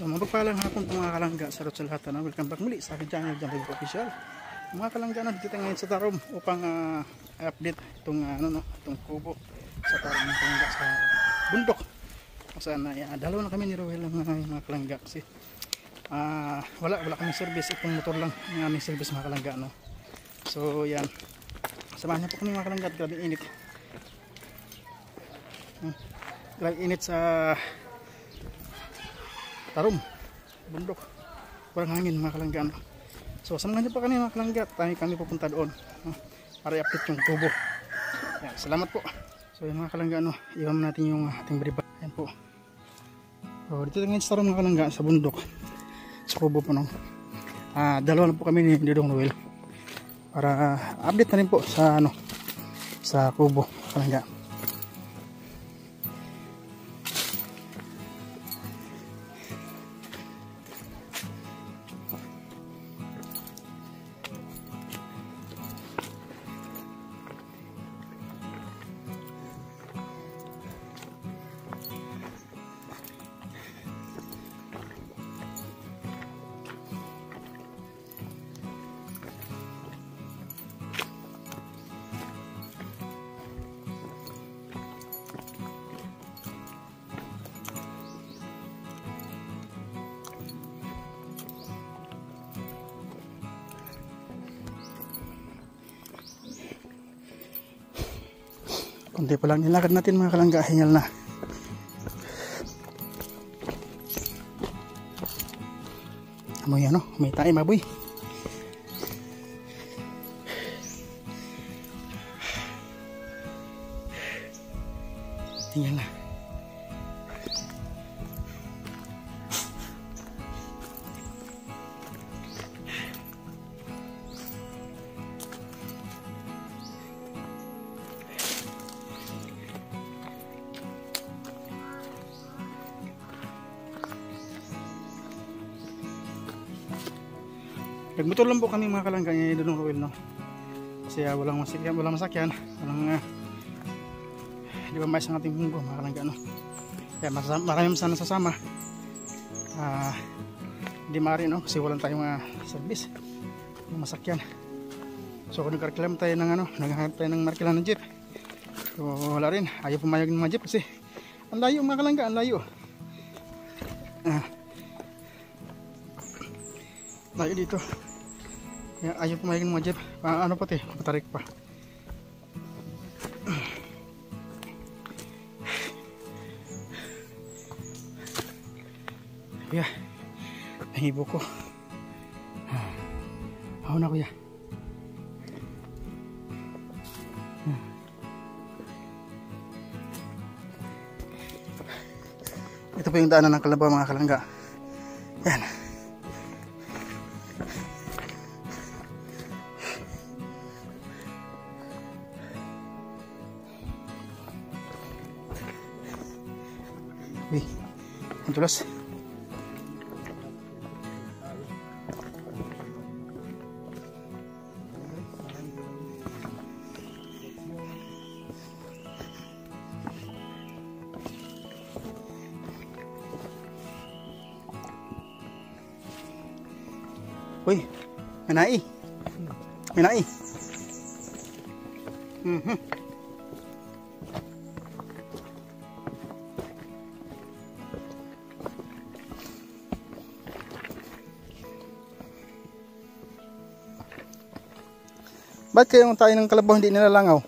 So mapagpalang hapon po mga kalangga, sarot sa lahat na welcome back muli sa aking channel, John Rico Official. Mga kalangga na dito ngayon sa Tarom upang update itong itong kubo sa Tarom ng kalangga sa bundok. Saan dalawa na kami ni Roel ng mga kalangga kasi wala kami service, itong motor lang ng aming service mga kalangga, no. So yan, samahan niyo po kami mga kalangga, grabe init. Grabe init sa Tarom, bundok, walang hangin mga kalangga, no? So samahan niyo pa kami mga kalangga, kami pupunta doon, no? Para i-update yung kubo. Yan, salamat po. So yung mga kalangga, no, iwan natin yung ating briba. Yan po. So dito ngayon sa Tarom mga kalangga, sa bundok, sa kubo po, no. Dalawa lang po kami ni Dodong Noel para update na rin po sa sa kubo kalangga. Kunti pa lang nilakad natin mga kalangga, hingal na. Amoy may tae maboy. Hingal na. Nagmotor lang po kami mga kalangga ngayon doon ng Roel, no. Kasi walang masakyan, di ba mais ang ating bunggo mga kalangga, no. Kaya maraming sana sasama. Hindi maaari, no, kasi walang tayong service ng masakyan. So kung nagreklamo tayo ng naghahanap tayo ng markilan ng jeep, so wala rin, ayaw pumayag ng mga jeep kasi ang layo mga kalangga, ang layo. Layo dito. Kaya ayaw pumayag ng mga jeep. Pati, patarik pa. Kuya, nahibo ko. Ako na kuya. Ito po yung daanan ng Kalabaw mga kalangga. Yan. Ang tulas. Uy, minai. Ba't kayo yung tayo ng kalabaw hindi nilalangaw?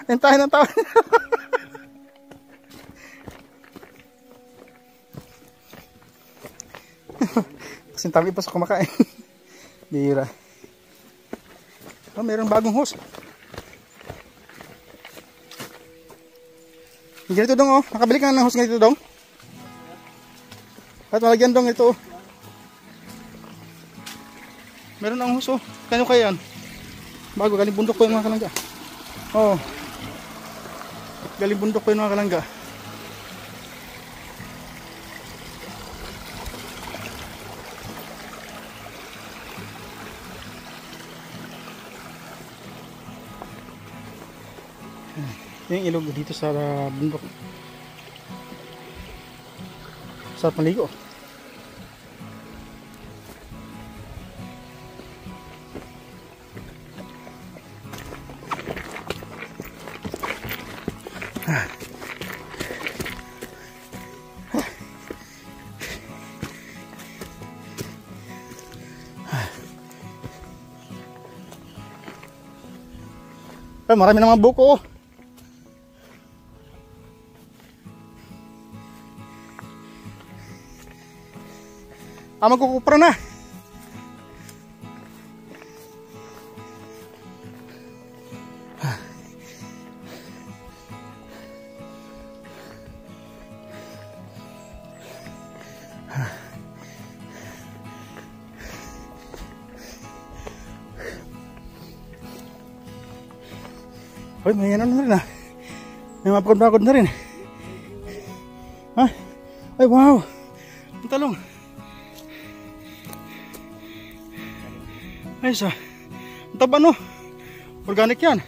Yung tayo ng tao. Kasi tabi pa sa kumakain. Bira. Mayroong bagong hose. Ganito dong, nakabili ka ng hose ganito dong. At malagyan dong ito. Meron ang hose, kanyo kaya yan? Bago, galing bundok ko yung mga kalangga. Galing bundok ko yung mga kalangga. Yung ilog dito sa bundok. Sarap maligo. Ay, marami namang buko. Magkukupra na. Hoy, may ano na rin ah. May mapagod-bagod na rin. Ha? Ay, wow. Ang talong. Ay, sa. Ang taba no. Organic yan.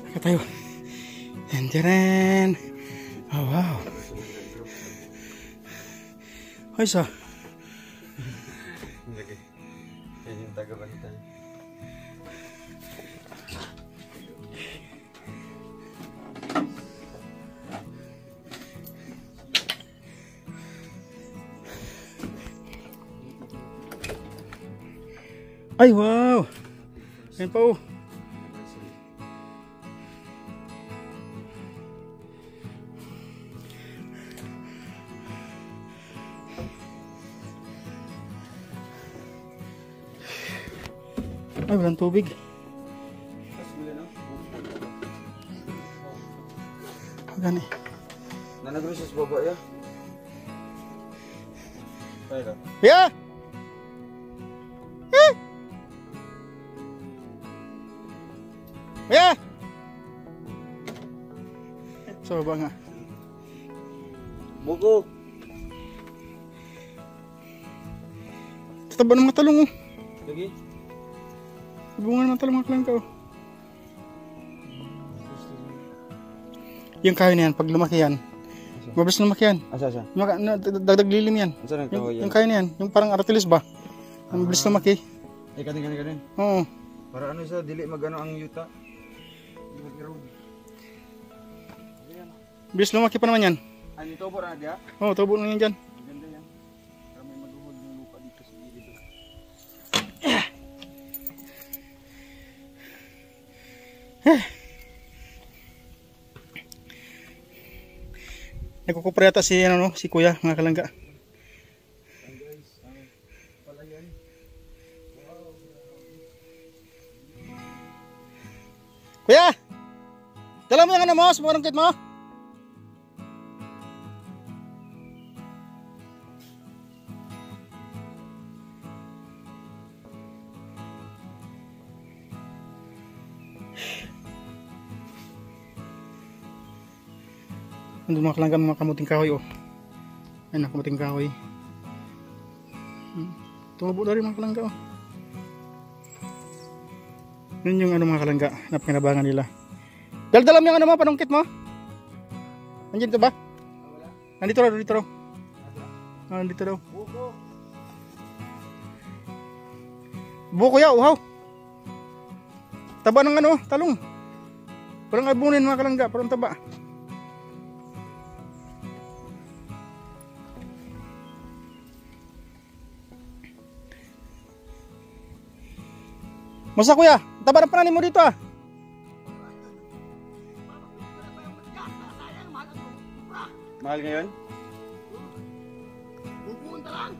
Teka tayo. Yan rin. Oh, wow. Ay, sa. Lagi. Yan yung taga-bantay. Ay, wow. Ayan pa oh. Ay, walang tubig. Gani. Nanagro siya sa baba ya. Kaya. Ya. Ya. So baba nga. Buko. Tataba ng mga talong oh. Lagi. Bunga ng talong mga kalangka oh. Yung kahoy na yan, pag lumaki yan, mabilis lumaki yan. Asa? Dagdag lilim yan. Asa nang kahoy yan? Yung kahoy na yan, yung parang aratilis ba? Mabilis lumaki. Eh, kating. Oo. Para ano sa dili magano ang yuta. Mabilis lumaki pa naman yan. Ano ito po na dia? Oo, tubo na yan dyan. Maganda yan. Para may maduhod ng lupa dito sa gilid. Nagkukupra yata si, ano, no, si kuya, mga kalangga. Kuya! Dala mo yung ano mo, sa mga rungkit mo? Nandun mga kalangga, mga kamuting kahoy oh. Ayun na, kamuting kahoy. Tumubo na rin mga kalangga oh. Yun yung ano mga kalangga na pinabangan nila. Dal-dalam yung ano mo, panungkit mo? Nandiyan ka ba? Nandito raw, dito raw. Nandito raw. Buko ya, uhaw. Taba ng ano, talong. Walang abunin mga kalangga, parang taba. Masa kuya, taba ng pananim mo dito ah. Mahal ngayon? Bubuon ta lang.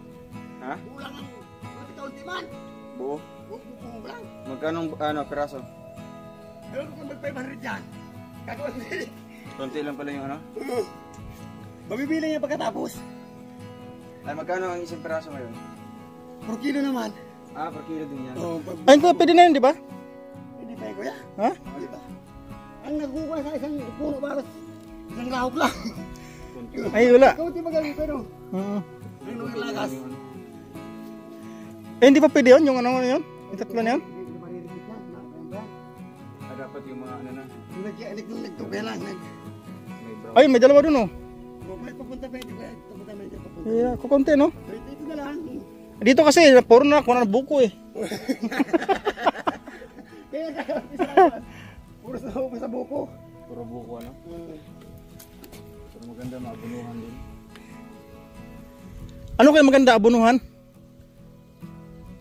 Ha? Bulang ang taon-taon man. Buo? Bubuon lang. Magkano ano peraso? Pero kung mag-500 dyan, kakawan din. Konti lang pala yung ano? Mabibili niya pagkatapos. Ay magkano ang isang peraso ngayon? Per kilo naman. Ah, per kilo din yan. Oh, Ayun kuya, pwede na yun, di ba? Hindi pa kuya. Ha? Diba? Ang nagkukuha sa isang puno baros. Isang lahok lang. Ay, wala. Kaunti magaling pero. Oo. Ano ang lagas? Eh, hindi pa pwede yun, yung ano yun? Yung tatlo na yun? Hindi maririgit yan. Dapat yung mga ano na. Nagtugay lang. May brown. Ay, may dalawa dun oh. Bakit papunta ba? Hindi ko papunta ba? Papunta. Yeah, kukunti no? Ito na lang. Dito kasi, puro na kuha ng buko eh. Kaya puro sa buko. Puro buko ano. Pero maganda maabunuhan din. Ano kaya maganda abunuhan?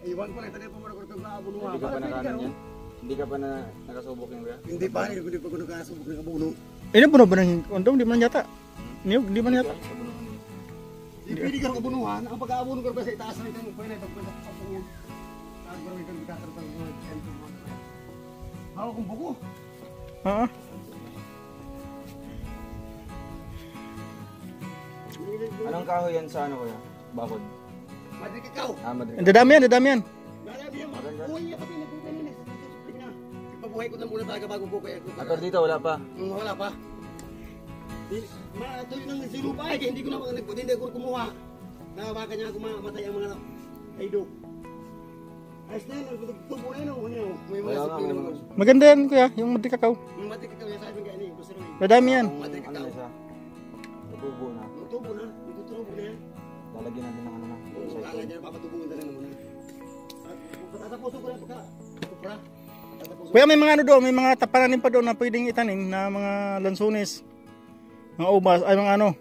Iwan ko lang tadi po ko kung abunuhan. Hindi ka pa nakanan yan? Hindi ka pa na nakasubok yung kuya? Hindi pa, hindi ko nakasubok ng abuno. Eh, puno ba ng kondom? Di man yata. Hindi man yata. Abunuhan din. Hindi pwede ka abunuhan. Ang pag-aabuno ka pa sa itaas na itong pwede pagpunta sa puno. Saan ko rin kang ikasarap ng mga sentro mo. Hawak kong buko. Oo. Anong kahoy yan sa ano kuya? Bakod? Madrid ikaw. Madrid. Dadami yan, dadami yan. Marami yan. Uy, pati nagbuka nila. Ipabuhay ko na muna talaga bago buko. Pero dito wala pa. Wala pa. Matuloy nang silupa eh, kaya hindi ko na hindi ko kumuha. Nakabaka niya ako mamatay ang mga kaido. Ayos na yun, tubo na yun. May mga Wala sipin nga, naman. Maganda yan kuya, yung mati kakao. May mati ka kaya sabi nga ni, gusto rin. Dadami yan. Ano na siya? Tubo na. Tubo na, tutubo na yan. Lalagyan natin ng ano na. Kaya niya papatubungin na lang muna. Tatapusin ko na pagka tupra. Kuya, may mga ano doon, may mga tapananin pa doon na pwedeng itanim na mga lansunis. Mga ubas, ay mga ano.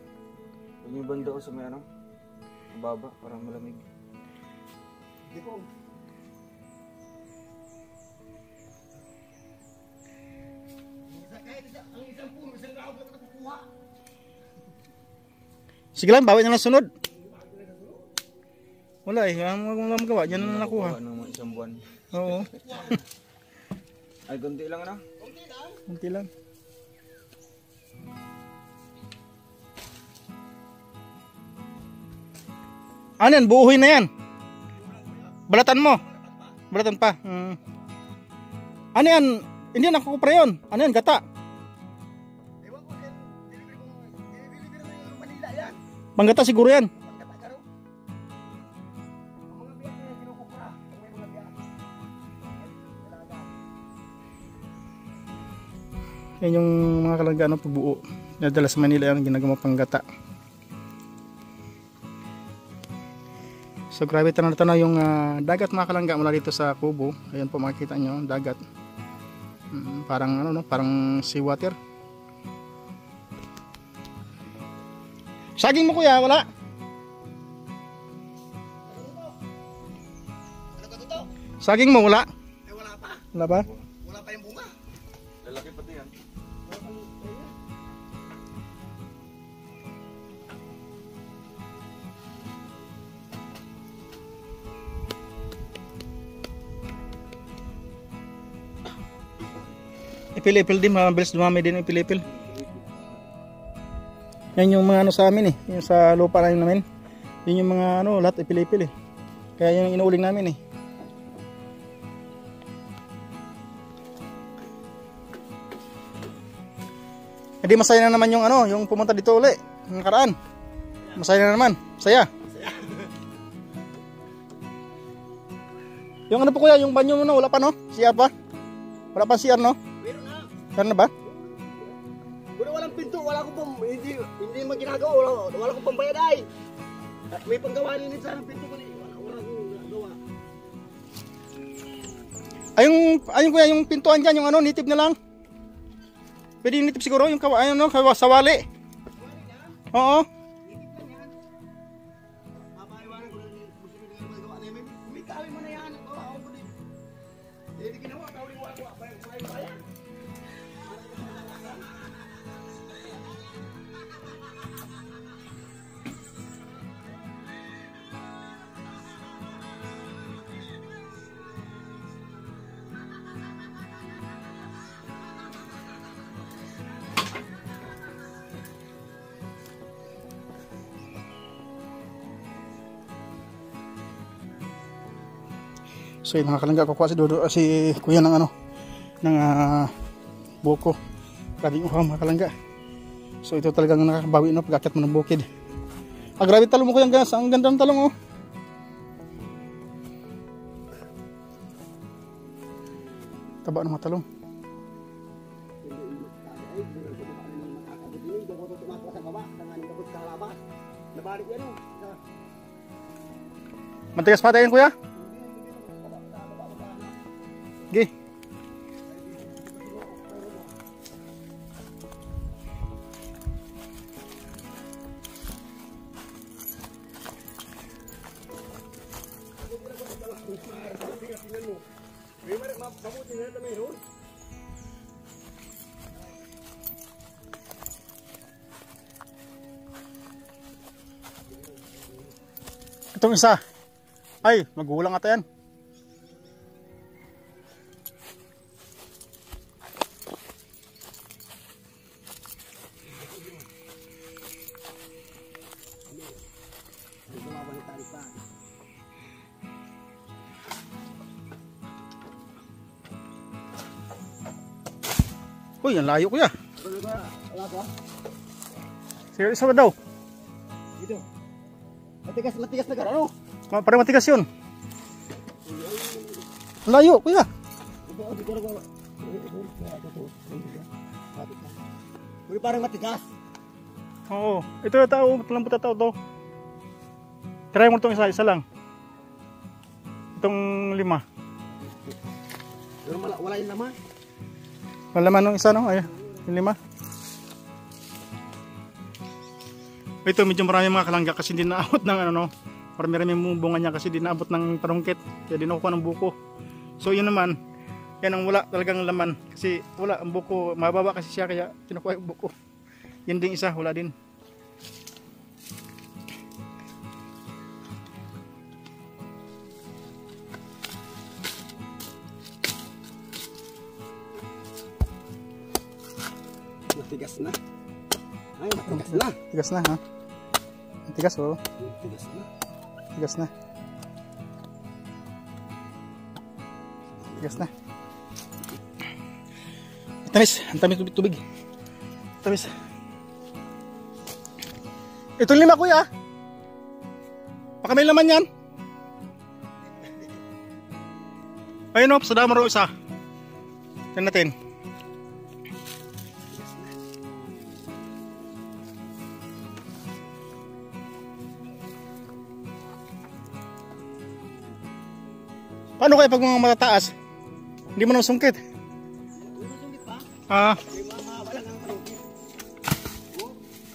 Yung banda ko sa may ano? Mababa, parang malamig. Di po. Ang isang puno, isang raw ko nakukuha. Sige lang, bawi na lang sunod. Wala eh, wala magawa, dyan na nakuha. Ano, isang buwan. Oo, Ay, kunti lang ano? kunti lang. Ano yan, buuhin na yan. Balatan mo. Balatan pa. Ano yan, hindi yan nakukupra yun. Ano yan, gata. Ewan ko, delivery na yung Manila yan. Panggata siguro yan. Pagkatagaro. Ang mga biyak na kinukupra. Ang may mga biyak. Yan yung mga kalangga ano, pagbuo. Nadala sa Manila yan, ginagawa panggata. So grabe tanaw yung dagat mga kalangga mula dito sa Kubo. Ayan po makikita nyo, dagat. Parang ano no, parang seawater. Saging mo kuya, wala? Ano ka totoo? Saging mo wala? Eh wala pa. Wala ba? Wala pa yung bunga. Lalaki pati yan. Ipil-ipil din, mabilis dumami din ipil-ipil. Yan yung mga ano sa amin eh, yung sa lupa namin. Yun yung mga ano, lahat ipil-ipil eh. Kaya yung inuuling namin eh. Hindi masaya na naman yung ano, yung pumunta dito uli, yung nakaraan. Masaya na naman, saya. Yung ano po kuya, yung banyo mo no, wala pa no? CR pa? Wala pa CR no? Meron na. Meron na ba? Wala walang pinto, wala ko pang hindi maginagawa, wala ko pang bayad ay. May panggawa nila sa pinto ko ni. Wala akong gawa. Ayun kuya, yung pintuan dyan, yung ano, nitib na lang. Pwede yung nitib siguro, yung ano, sawali. Oo. Mapaiwanan ko na gusto nila magawa na yan. May kawin mo na yan. Gawa ako ko din. Hindi ginawa, kawin wala ko. Bayan. So yun mga kalangga, kukuha si Dodo, si kuya ng ano, ng buko. Grabe yung mga kalangga. So ito talagang nakakabawi no, pag-akyat mo ng bukid. Grabe talong mo kuya, ang ganda ng talong oh. Taba ng mga talong. Ay, doon ko makakabot din. Doon ko tumakbo sa baba. Tangan ko sa labas. Nabalik yan oh. Matigas pa tayo kuya? Gi. Mabuti na ito mayroon. Itong isa. Ay, magulang ata yan. Uy, ang layo kuya. Sige, isa ba daw? Dito. Matigas na gano'n. Parang matigas yun. Ang layo kuya. Uli parang matigas. Oo. Ito yung tao. Lambot na tao to. Try mo itong isa lang. Itong 5. Pero wala yung laman. Malaman nung isa no? Ay, yung 5. Ito medyo marami mga kalangga kasi hindi naabot ng ano no. Marami bunga niya kasi hindi naabot ng parungkit. Kaya di nakuha ng buko. So yun naman, yan ang wala talagang laman. Kasi wala ang buko, mababa kasi siya kaya kinukuha yung buko. Yan din isa, wala din. Matigas na. Ay, matigas na. Tigas na ha. Tigas oh. Matigas na. Tigas na. Tigas na. Tamis, ang tamis tubig. Tamis. Ito 5 kuya. Baka may laman yan. Ayun o, sa dama ro isa. Tignan natin. Paano kaya pag mga matataas? Hindi mo nang sungkit. Ah.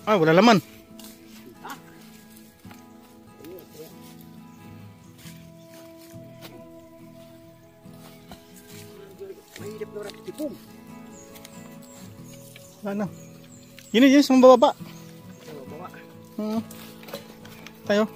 Ah, wala laman. Mahirap na rin tipong. Ano? Yun yun, sa mababa. Baba. Tayo.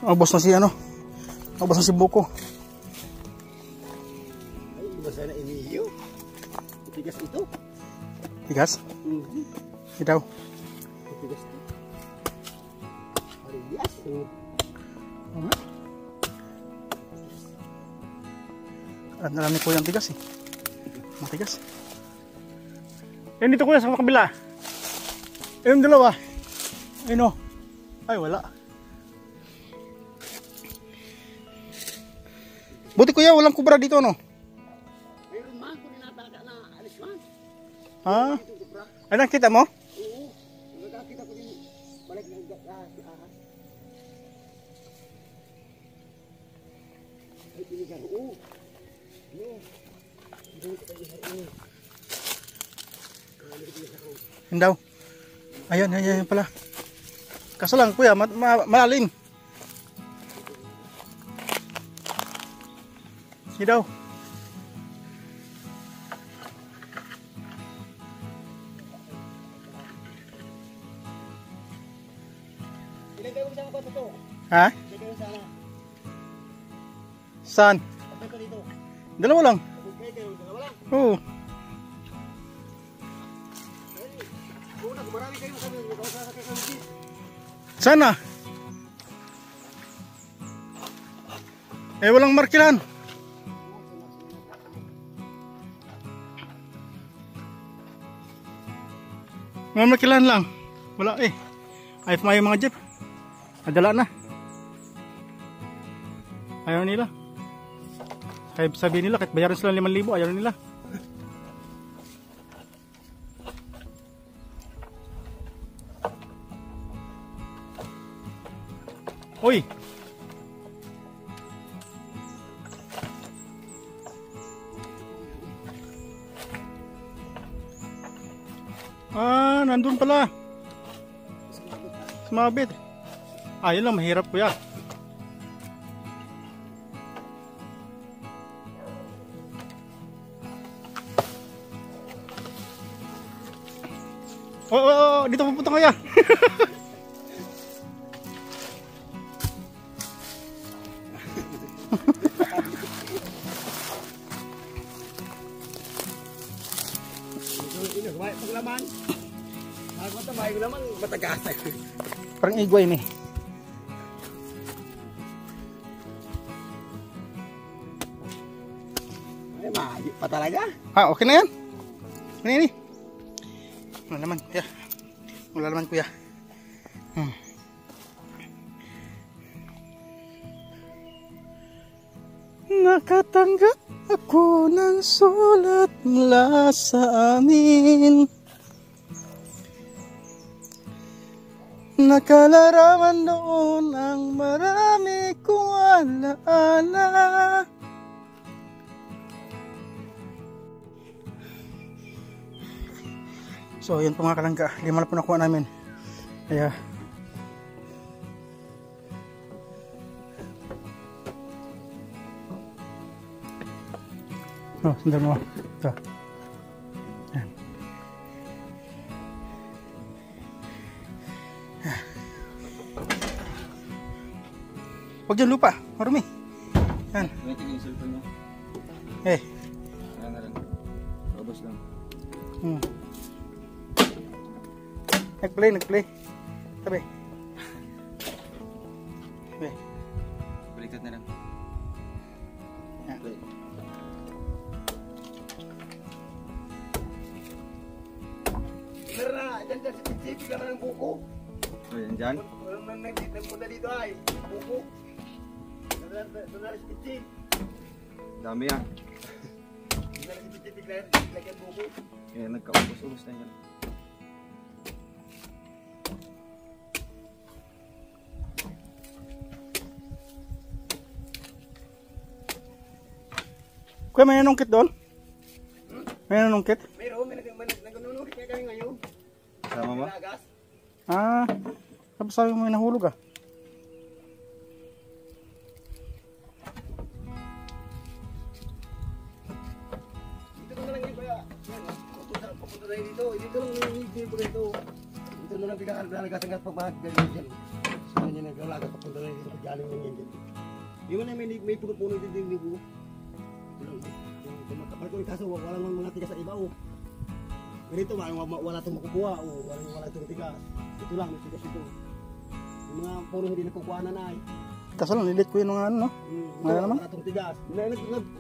Ubos na si ano? Ubos na si buko. Ay, basa na iniyo. Tigas ito. Tigas? Itaw. Tigas ito. Arias. At narami ko yung tigas eh. Matigas. Yan dito kuya sa kabila. Yung dalawa. Ayun o. Ay wala. Buti kuya, walang kubra dito, no? Mayroon man, kung inataka na alis man. Ha? Ay, nakita mo? Oo. Nagkakita ko din. Balik ng si Ahas. Ay, pinigan. Oo. Yan daw. Ayan, ayan pala. Kaso lang, kuya, malalim. Yan daw. Ilagay mo sana ko ito. Ha? Ilagay mo sana. Saan? Patay ka dito. Dalawa lang. Okay, kayo, dalawa lang. Oo. Una, marami kayo kami. Nakasasakay kami dito. Sana. Eh, walang markilan. Walang markilan lang. Wala eh. Ay, pumayo yung mga jeep. Nadala na. Ayaw nila. Kaya sabihin nila, kahit bayaran sila 5,000, ayaw nila. Uy! Ah, nandun pala. Sumabit. Ah, yun lang, mahirap kuya. Oh, dito pupunta kuya. Paglaman. Ako tamay ko naman matagas. Parang igway ni. Ay, mahigit pa talaga. Ah, okay na yan. Ano yan eh? Wala naman kuya. Wala naman kuya. Nakatanggap ako ng sulat mula sa amin. Nakalarawan doon ang marami kong alaala. So yun po mga kalangga, 5 na po nakuha namin. Kaya oh, sandal mo. Ito. Yan. Huwag dyan lupa, marumi. Yan. Tingnan yung cellphone mo. Eh. Kaya na rin. Robos lang. Nag-play. Tabi. Tabi. Baliktad na lang. Yan. Play. Meron na, dyan sa sipsipig naman ng buko. O, yan dyan. Walang nagpunta dito ay, buko. Doon na sipsipig. Dami yan. Doon na sipsipig na lagyan buko. Kaya nagkaubos-ubos na yan. Kuya, may nanungkit doon? May nanungkit? Meron, may nagnunulit nga kami ngayon. Sama mo? Lagas. Ah, tapos sabi mo may nahulog ah. Dito na lang yung kaya. Yan, papunta tayo dito. Dito lang yung hindi po dito. Dito na lang pinakalagas-agas pa mga ganyan dyan. Saan niya naglalagas papunta tayo dito. Pagyaling lang yan dyan. Yung na may puno-puno din din ko. Kapag ko kaso wala nang mga tigas sa iba oh. Ganito wala itong makukuha oh. Wala itong tigas. Ito lang may tigas ito. Yung mga puno hindi nakukuha na na eh. Kaso lang, nilit ko yung mga ano, no? Wala naman? Wala itong tigas.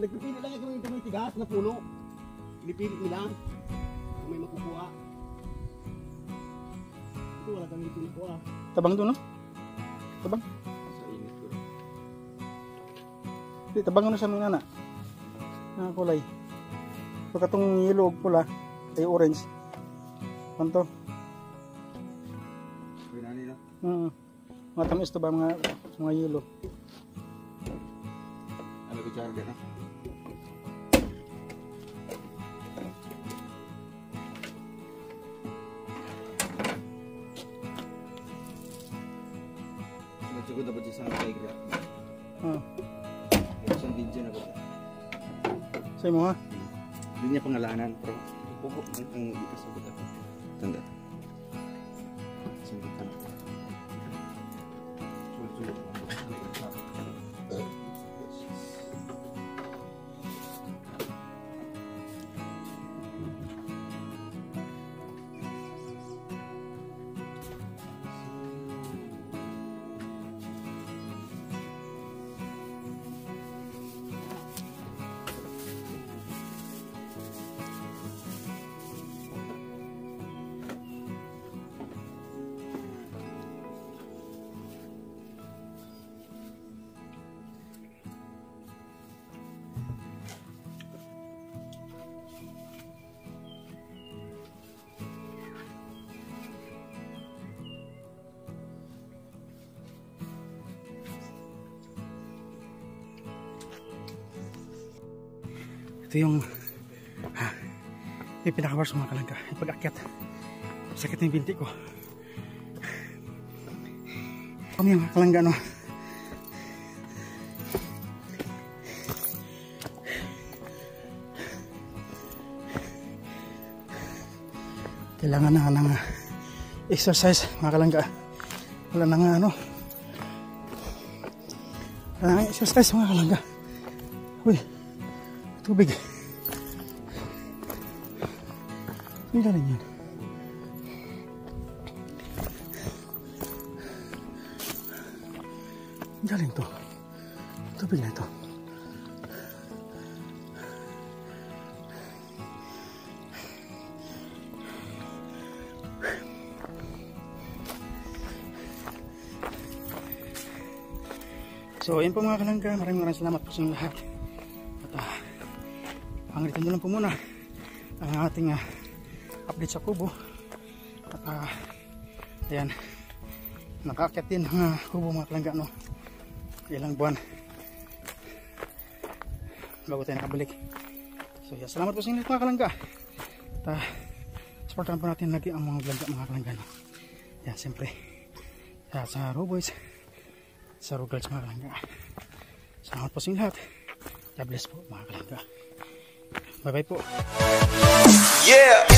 Nagpipili lang yung may tigas na puno. Pinipili nila. Kung may makukuha. Ito wala kang ito nakuha. Tabang doon, no? Tabang. Sa init ko. Hindi, tabang ano sa mga na. Na kulay. So katong yellow o pula, ay orange. Kanto. Pwede na nila. Mga tamis to ba mga yellow. Ano ko charger na? Nagsugo dapat siya sa tiger. Isang video na ba? Say mo ha? Hindi niya pangalanan, pero pupo ang ikasabot ako. Tanda. Sambit na. Sulit. Ito yung pinaka-worst mga kalangga. Yung pag-akyat. Sakit na yung binti ko. Kami yung mga kalangga, no? Kailangan na ng exercise mga kalangga. Wala na nga ano. Wala na nga exercise mga kalangga. Uy, tubig. Ang galing yan. Ang galing to. Tubig na ito. So, ayun po mga kalangga. Maraming salamat po sa inyong lahat. At hanggang dito lang po muna ang ating update sa kubo. At ayan, nakaakyat din ang kubo mga kalangga, no? Ilang buwan bago tayo nakabalik. So, yeah, salamat po sa inyong mga kalangga. At supportahan po natin lagi ang mga vlog mga kalangga, no? Yan, siyempre sa Roboys, sa Rugals mga kalangga. Salamat po sa inyo lahat. God bless po mga kalangga. Bye bye po. Yeah.